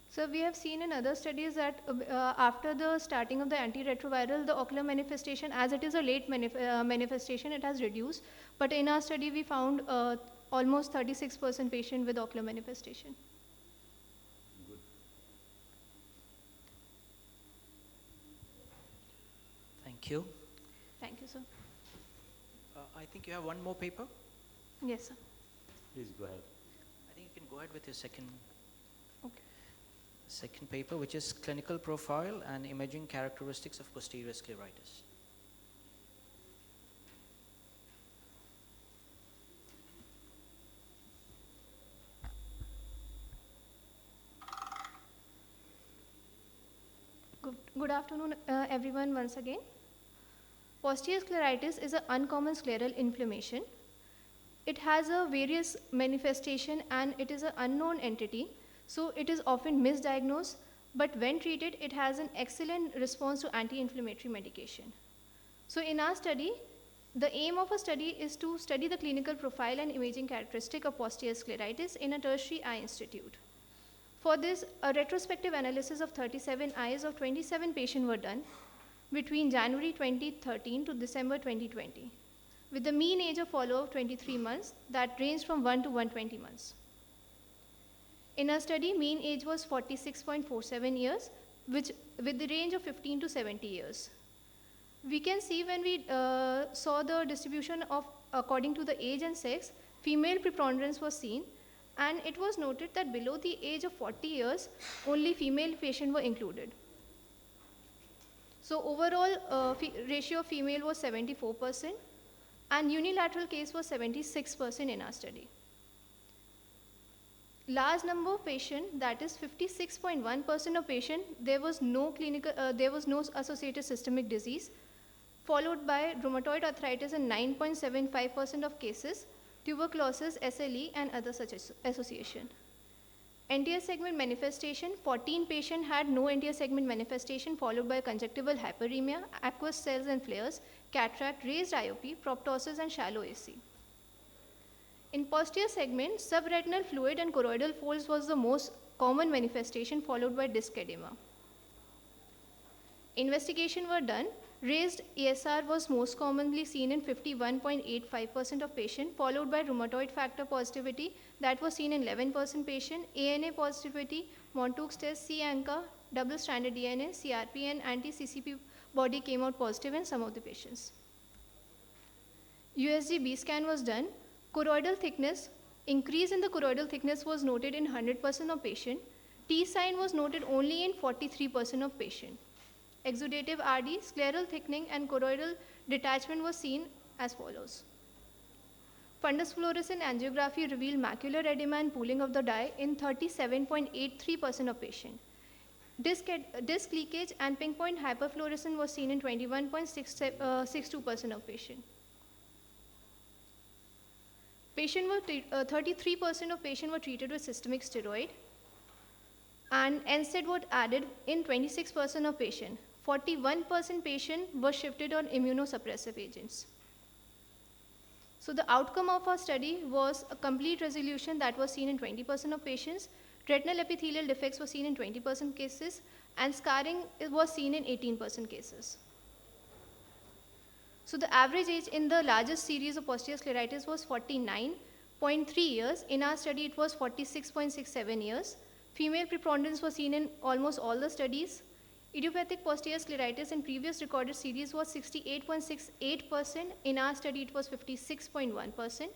So we have seen in other studies that after the starting of the antiretroviral, the ocular manifestation, as it is a late manifestation, it has reduced. But in our study, we found almost 36% patient with ocular manifestation. Good. Thank you. Thank you, sir. I think you have one more paper. Yes, sir. Please go ahead. I think you can go ahead with your second Okay. paper, which is clinical profile and imaging characteristics of posterior scleritis. Good afternoon, everyone, once again. Posterior scleritis is an uncommon scleral inflammation. It has a various manifestation and it is an unknown entity, so it is often misdiagnosed, but when treated, it has an excellent response to anti-inflammatory medication. So in our study, the aim of a study is to study the clinical profile and imaging characteristic of posterior scleritis in a tertiary eye institute. For this, a retrospective analysis of 37 eyes of 27 patients were done between January 2013 to December 2020, with the mean age of follow-up of 23 months that ranged from 1 to 120 months. In our study, mean age was 46.47 years, with the range of 15 to 70 years. We can see when we saw the distribution of according to the age and sex, female preponderance was seen, and it was noted that below the age of 40 years, only female patients were included. So overall ratio of female was 74%, and unilateral case was 76% in our study. Large number of patients, that is 56.1% of patients, there was no associated systemic disease, followed by rheumatoid arthritis in 9.75% of cases, tuberculosis, SLE, and other such association. Anterior segment manifestation, 14 patients had no anterior segment manifestation, followed by conjunctival hyperemia, aqueous cells and flares, cataract, raised IOP, proptosis, and shallow AC. In posterior segment, subretinal fluid and choroidal folds was the most common manifestation, followed by disc edema. Investigation were done. Raised ESR was most commonly seen in 51.85% of patients, followed by rheumatoid factor positivity that was seen in 11% patient, ANA positivity, Montauk's test, C-ANCA, double-stranded DNA, CRP, and anti-CCP body came out positive in some of the patients. USG B-scan was done. Choroidal thickness, increase in the choroidal thickness was noted in 100% of patients. T sign was noted only in 43% of patients. Exudative RD, scleral thickening and choroidal detachment was seen as follows. Fundus fluorescent angiography revealed macular edema and pooling of the dye in 37.83% of patients. Disc leakage and pinpoint hyperfluorescence was seen in 21.62% of patients. 33% of patients were treated with systemic steroid, and NSAID was added in 26% of patients. 41% patients were shifted on immunosuppressive agents. So the outcome of our study was a complete resolution that was seen in 20% of patients. Retinal epithelial defects were seen in 20% cases, and scarring was seen in 18% cases. So the average age in the largest series of posterior scleritis was 49.3 years. In our study, it was 46.67 years. Female preponderance was seen in almost all the studies. Idiopathic posterior scleritis in previous recorded series was 68.68%. In our study, it was 56.1%.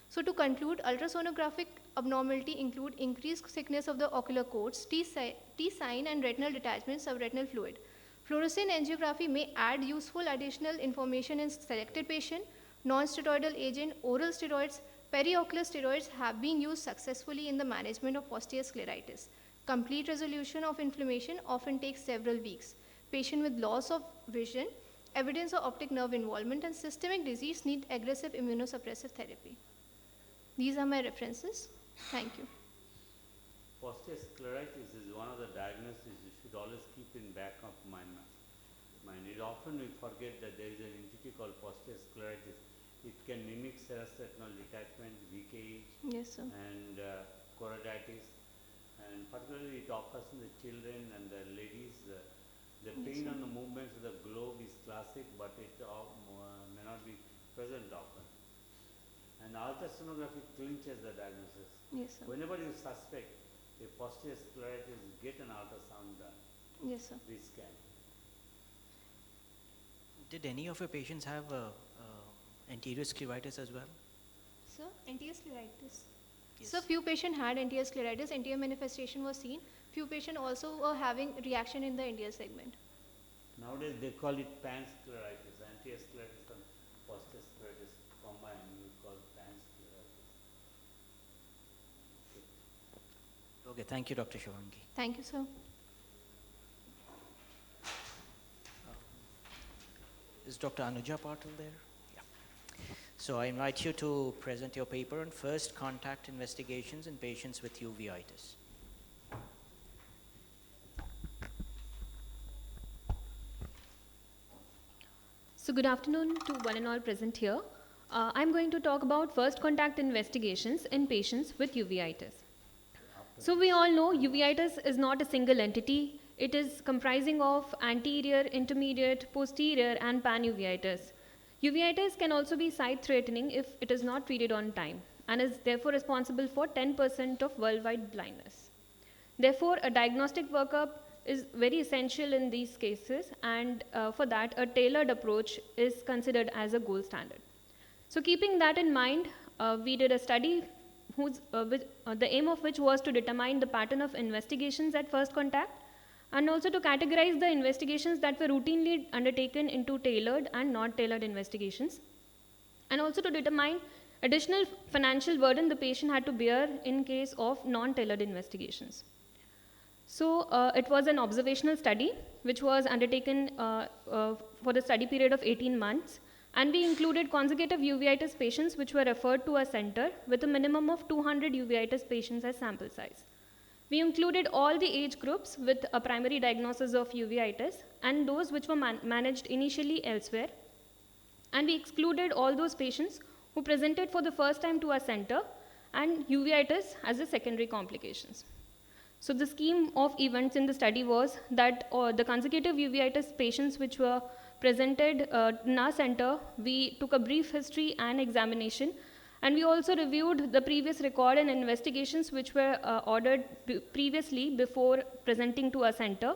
So to conclude, ultrasonographic abnormality include increased thickness of the ocular coats, T sign and retinal detachment, subretinal fluid. Fluorescein angiography may add useful additional information in selected patient. Non-steroidal agent, oral steroids, periocular steroids have been used successfully in the management of posterior scleritis. Complete resolution of inflammation often takes several weeks. Patient with loss of vision, evidence of optic nerve involvement, and systemic disease need aggressive immunosuppressive therapy. These are my references. Thank you. Posterior scleritis is one of the diagnoses you should always keep in back of mind. It often we forget that there is an entity called posterior scleritis. It can mimic serous retinal detachment, VKH, Yes, sir. and choroiditis, and particularly it occurs in the children and the ladies. The pain on the movements of the globe is classic, but it may not be present often. And ultrasonography clinches the diagnosis. Yes, sir. Whenever you suspect a posterior scleritis, get an ultrasound done. Yes, sir. Rescan. Did any of your patients have anterior scleritis as well? Sir, anterior scleritis. Yes. So few patients had anterior scleritis, anterior manifestation was seen. Few patients also were having reaction in the anterior segment. Nowadays they call it panscleritis, anterior scleritis and posterior scleritis combined, we call panscleritis. Okay, thank you, Dr. Shivangi. Thank you, sir. Is Dr. Anuja Patil there? Yeah. So I invite you to present your paper on first contact investigations in patients with uveitis. So good afternoon to one and all present here. I'm going to talk about first contact investigations in patients with uveitis. So we all know uveitis is not a single entity. It is comprising of anterior, intermediate, posterior and panuveitis. Uveitis can also be sight-threatening if it is not treated on time and is therefore responsible for 10% of worldwide blindness. Therefore, a diagnostic workup is very essential in these cases, and for that a tailored approach is considered as a gold standard. So keeping that in mind, we did a study the aim of which was to determine the pattern of investigations at first contact and also to categorize the investigations that were routinely undertaken into tailored and not tailored investigations, and also to determine additional financial burden the patient had to bear in case of non-tailored investigations. So it was an observational study which was undertaken for the study period of 18 months, and we included consecutive uveitis patients which were referred to a center with a minimum of 200 uveitis patients as sample size. We included all the age groups with a primary diagnosis of uveitis and those which were managed initially elsewhere, and we excluded all those patients who presented for the first time to our center and uveitis as a secondary complications. So the scheme of events in the study was that the consecutive uveitis patients which were presented in our center, we took a brief history and examination, and we also reviewed the previous record and investigations which were ordered previously before presenting to our center.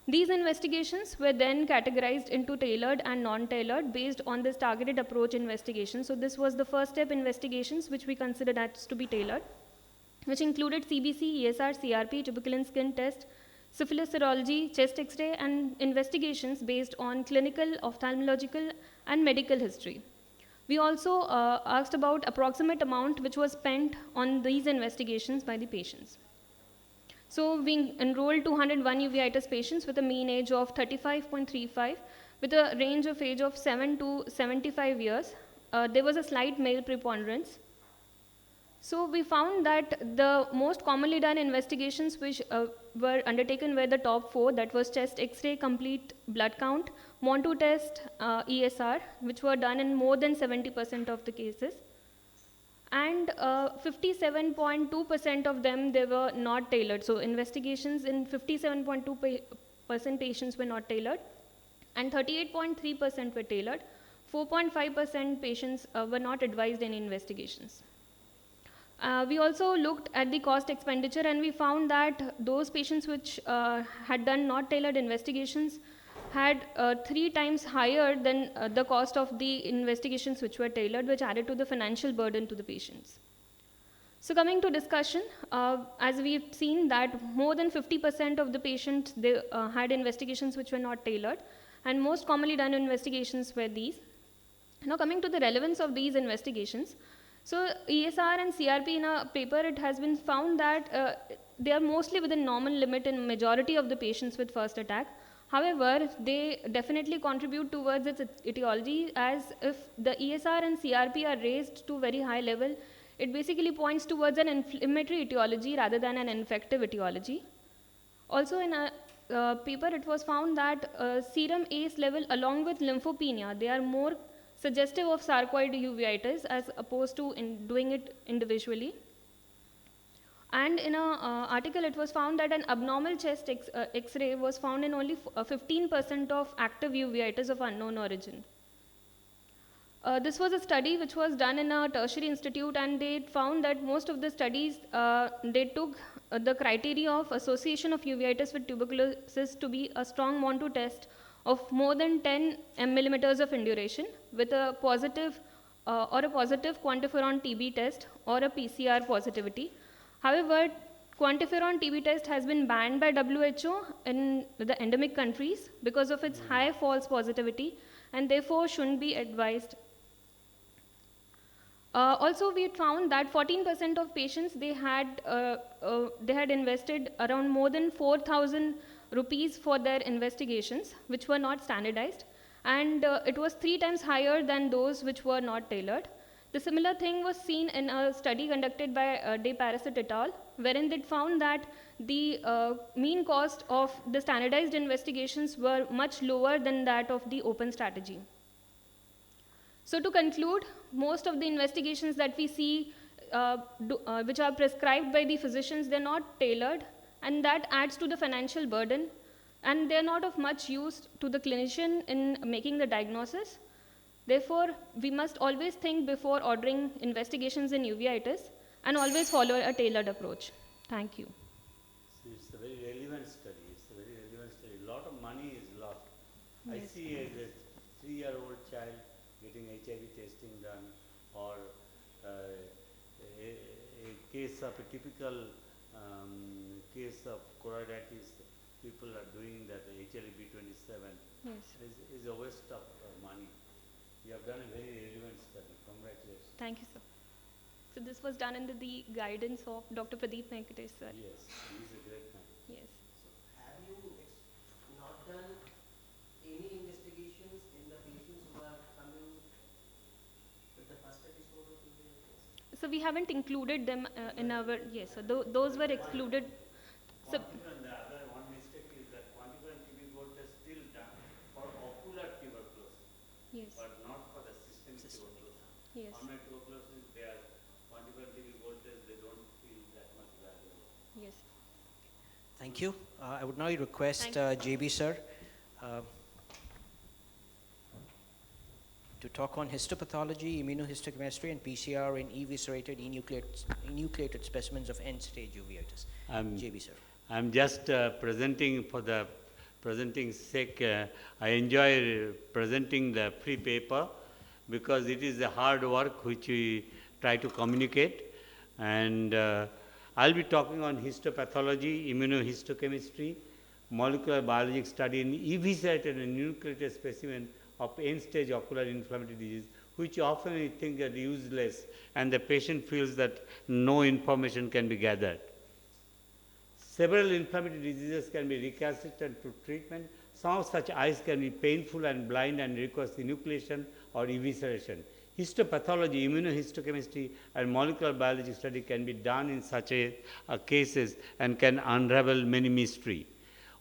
These investigations were then categorized into tailored and non-tailored based on this targeted approach investigation. So this was the first step investigations which we considered as to be tailored. which included CBC, ESR, CRP, tuberculin skin test, syphilis serology, chest X-ray, and investigations based on clinical, ophthalmological, and medical history. We also asked about approximate amount which was spent on these investigations by the patients. So we enrolled 201 uveitis patients with a mean age of 35.35 with a range of age of 7 to 75 years. There was a slight male preponderance. So we found that the most commonly done investigations which were undertaken were the top 4, that was chest X-ray, complete blood count, Montu test, ESR, which were done in more than 70% of the cases. And 57.2% of them, they were not tailored. So investigations in 57.2% patients were not tailored, and 38.3% were tailored. 4.5% patients were not advised any investigations. We also looked at the cost expenditure, and we found that those patients which had done not tailored investigations had 3 times higher than the cost of the investigations which were tailored, which added to the financial burden to the patients. So coming to discussion, as we've seen that more than 50% of the patients, they had investigations which were not tailored, and most commonly done investigations were these. Now coming to the relevance of these investigations, so ESR and CRP, in a paper, it has been found that they are mostly within normal limit in majority of the patients with first attack. However, they definitely contribute towards its etiology, as if the ESR and CRP are raised to very high level, it basically points towards an inflammatory etiology rather than an infective etiology. Also in a paper, it was found that serum ACE level along with lymphopenia, they are more suggestive of sarcoid uveitis as opposed to doing it individually. And in an article, it was found that an abnormal chest X-ray was found in only 15% of active uveitis of unknown origin. This was a study which was done in a tertiary institute, and they found that most of the studies, they took the criteria of association of uveitis with tuberculosis to be a strong Montu test of more than 10 millimeters of induration with a positive or a positive quantiferon TB test or a PCR positivity. However, quantiferon TB test has been banned by WHO in the endemic countries because of its high false positivity, and therefore shouldn't be advised. Also, we found that 14% of patients, they had invested around more than 4,000 rupees for their investigations, which were not standardized, and it was 3 times higher than those which were not tailored. The similar thing was seen in a study conducted by De Parasit et al., wherein they found that the mean cost of the standardized investigations were much lower than that of the open strategy. So to conclude, most of the investigations that we see which are prescribed by the physicians, they're not tailored, and that adds to the financial burden, and they're not of much use to the clinician in making the diagnosis. Therefore, we must always think before ordering investigations in uveitis and always follow a tailored approach. Thank you. So it's a very relevant study. It's a very relevant study. A lot of money is lost. Yes. I see a 3-year-old child getting HIV testing done, or a case of a typical case of choroiditis. People are doing that HLA-B27. Yes. Is a waste of money. You have done a very relevant study. Congratulations. Thank you, sir. So this was done under the guidance of Dr. Pradeep Venkatesh, sir. Yes, he is a great man. Yes. So have you not done any investigations in the patients who are coming with the first episode of uveitis? So we haven't included them in our, yes, so those were excluded. So, Quantiferon, the other one mistake is that quantiferon TB gold is still done for ocular tuberculosis, yes, but not for the systemic tuberculosis. yes, Pulmonary tuberculosis, they are quantiferon TB gold test, they don't feel that much valuable. yes. Thank you. I would now request Thank JB sir to talk on histopathology, immunohistochemistry, and PCR in eviscerated enucleated specimens of end-stage uveitis. JB sir. I'm just presenting for the presenting sake. I enjoy presenting the free paper because it is the hard work which we try to communicate, and I'll be talking on histopathology, immunohistochemistry, molecular biologic study in eviscerated and nucleated specimen of end-stage ocular inflammatory disease, which often we think are useless, and the patient feels that no information can be gathered. Several inflammatory diseases can be recalcitrant to treatment. Some of such eyes can be painful and blind and requires enucleation or evisceration. Histopathology, immunohistochemistry, and molecular biology study can be done in such cases and can unravel many mysteries.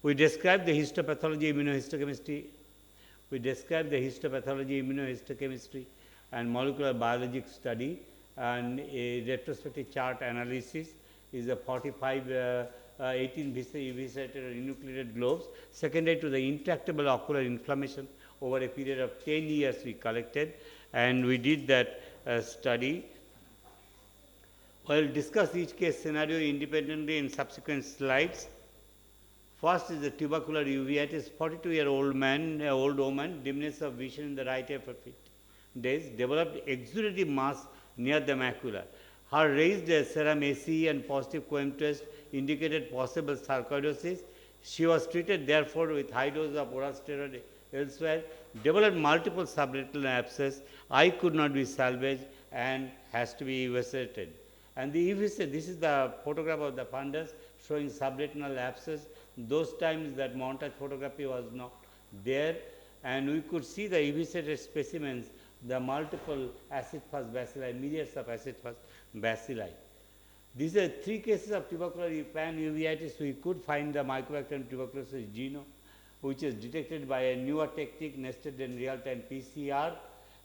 We describe the histopathology, immunohistochemistry. We describe the histopathology, immunohistochemistry, and molecular biologic study, and a retrospective chart analysis is a 45 18 eviscerated or enucleated globes secondary to the intractable ocular inflammation over a period of 10 years we collected, and we did that study. I will discuss each case scenario independently in subsequent slides. First is the tubercular uveitis. 42-year-old man, old woman, dimness of vision in the right eye for 50 days, developed exudative mass near the macula. Her raised serum ACE and positive coem test indicated possible sarcoidosis. She was treated therefore with high dose of oral steroid elsewhere, developed multiple subretinal abscess. Eye could not be salvaged and has to be eviscerated. And the evisceration, this is the photograph of the fundus showing subretinal abscess. Those times that montage photography was not there, and we could see the eviscerated specimens, the multiple acid fast bacilli, myriads of acid fast bacilli. These are 3 cases of tubercular pan-uveitis. We could find the Mycobacterium tuberculosis genome, which is detected by a newer technique nested in real-time PCR.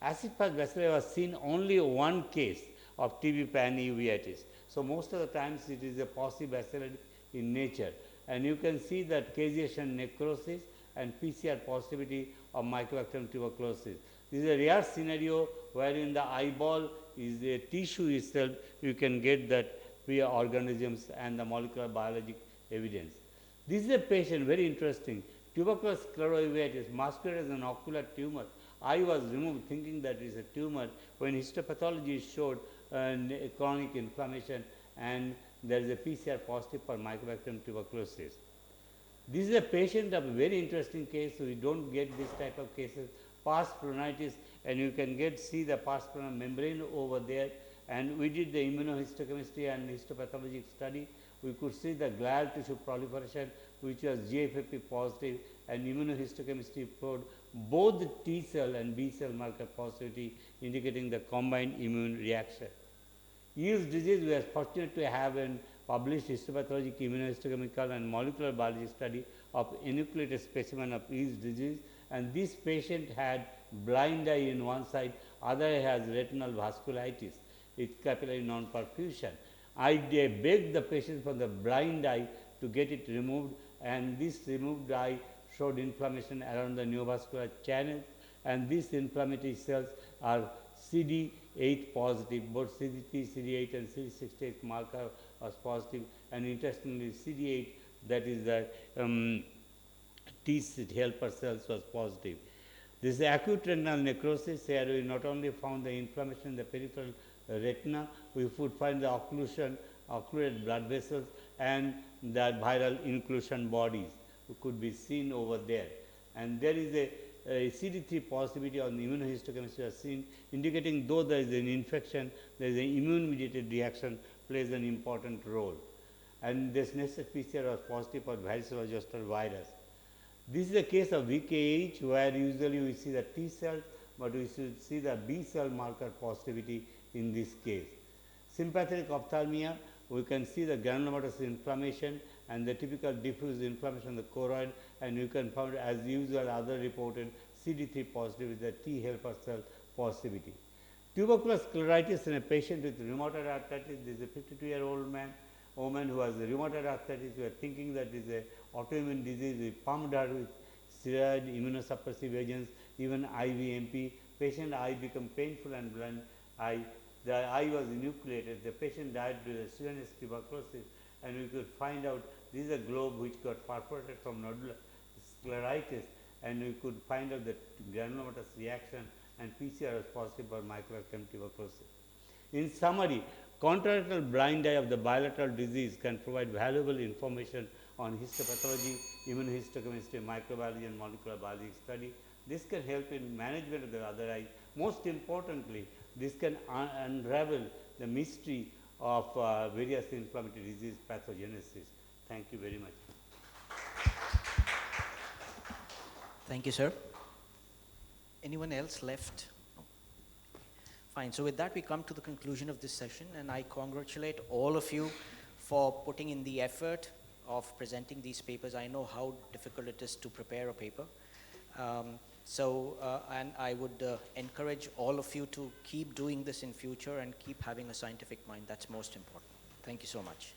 Acid fast bacilli was seen only one case of TB pan-uveitis. So most of the times it is a paucibacillary in nature, and you can see that caseation necrosis and PCR positivity of Mycobacterium tuberculosis. This is a rare scenario wherein the eyeball is a tissue itself, you can get that via organisms and the molecular biologic evidence. This is a patient, very interesting, tubercular sclerouveitis, masquerades as an ocular tumor. Eye was removed thinking that it is a tumor when histopathology showed chronic inflammation, and there is a PCR positive for Mycobacterium tuberculosis. This is a patient of a very interesting case. We don't get this type of cases. Pars planitis, and you can see the pars plana membrane over there, and we did the immunohistochemistry and histopathologic study. We could see the glial tissue proliferation, which was GFAP positive, and immunohistochemistry showed both the T cell and B cell marker positivity, indicating the combined immune reaction. Eels disease, we are fortunate to have a published histopathologic, immunohistochemical, and molecular biology study of enucleated specimen of Eels disease, and this patient had blind eye in one side, other eye has retinal vasculitis, it's capillary non-perfusion. I begged the patient for the blind eye to get it removed, and this removed eye showed inflammation around the neovascular channel, and these inflammatory cells are CD8 positive, both CD3, CD8 and CD68 marker was positive, and interestingly CD8, that is the T helper cells, was positive. This is acute retinal necrosis. Here we not only found the inflammation in the peripheral retina, we would find the occlusion, occluded blood vessels, and the viral inclusion bodies could be seen over there. And there is a CD3 positivity on the immunohistochemistry was seen, indicating though there is an infection, there is an immune-mediated reaction plays an important role. And this nested PCR was positive for varicella zoster virus. This is a case of VKH, where usually we see the T cells, but we should see the B cell marker positivity in this case. Sympathetic ophthalmia, we can see the granulomatous inflammation and the typical diffuse inflammation of the choroid, and you can find as usual other reported CD3 positive with the T helper cell positivity. Tubercular scleritis in a patient with rheumatoid arthritis. This is a 52-year-old woman who has rheumatoid arthritis. We are thinking that is a autoimmune disease. We pumped her with steroid immunosuppressive agents, even IVMP. Patient eye became painful and blind. The eye was enucleated. The patient died with a CNS tuberculosis, and we could find out this is a globe which got perforated from nodular scleritis, and we could find out the granulomatous reaction, and PCR was positive for Mycobacterium tuberculosis. In summary, contralateral blind eye of the bilateral disease can provide valuable information on histopathology, immunohistochemistry, microbiology and molecular biology study. This can help in management of the other eye. Most importantly, this can unravel the mystery of various inflammatory disease pathogenesis. Thank you very much. Thank you, sir. Anyone else left? No. Fine. So with that, we come to the conclusion of this session, and I congratulate all of you for putting in the effort of presenting these papers. I know how difficult it is to prepare a paper. And I would encourage all of you to keep doing this in future and keep having a scientific mind. That's most important. Thank you so much.